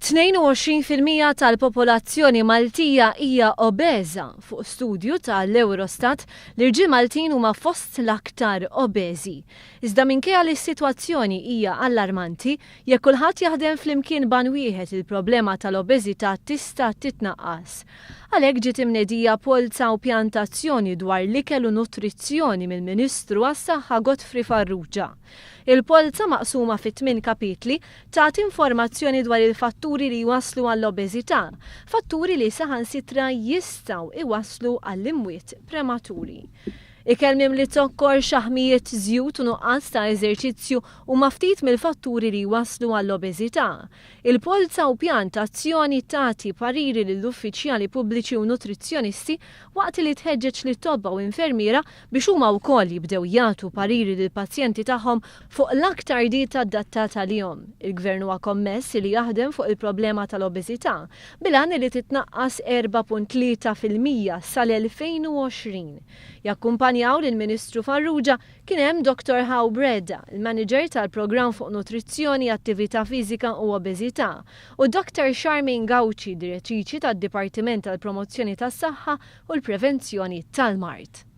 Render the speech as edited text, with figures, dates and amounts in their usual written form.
22% tal-popolazzjoni Maltija hija obeża. Fuq studju tal-Eurostat l-irġiel Maltin huma fost l-aktar obeżi. Iżda minkejja li s-sitwazzjoni hija allarmanti, jekk kulħadd jaħdem flimkien ban wieħed il-problema tal-Obesità tista' titnaqqas. Għalhekk ġiet imnedija polza u pjantazzjoni dwar l-Ikel u Nuttrizzjoni mill-Ministru għas-Saħħa Godfrey Farrugia. Il-polza maqsuma fi 8 kapitli tagħti informazzjoni dwar il-fatturi li jwasslu għall-obeżità, fatturi li saħansitra jistgħu iwasslu għall-imwiet prematuri. Ikel mimli zokkor, xaħmijiet, żjud u nuqqas ta' eżerċizzju huma ftit mill-fatturi li jwasslu għall-obeżità. Il-polza u pjantazzjoni tagħti pariri lill-uffiċjali pubbliċi u nutrizzjonisti waqt li tħeġġeġ lit-tobba u infermiera biex huma wkoll jibdew jagħtu pariri lill-pazjenti tagħhom fuq l-aktar dieta adattata lihom. Il-Gvern huwa kommess li jaħdem fuq il-problema tal-obeżità bil-għan li titnaqqas 4.3% sal-2020. Jakkumpanjaw lill-Ministru Farrugia kien hemm Dr. Breda, il-Manager tal-Programm fuq Nuttrizzjoni, Attività Fiżika u Obeżità, u Dr. Charmaine Gawci, Direttriċi tad-Dipartiment tal-Promozzjoni tas-Saħħa u l-Prevenzjoni tal-Mart.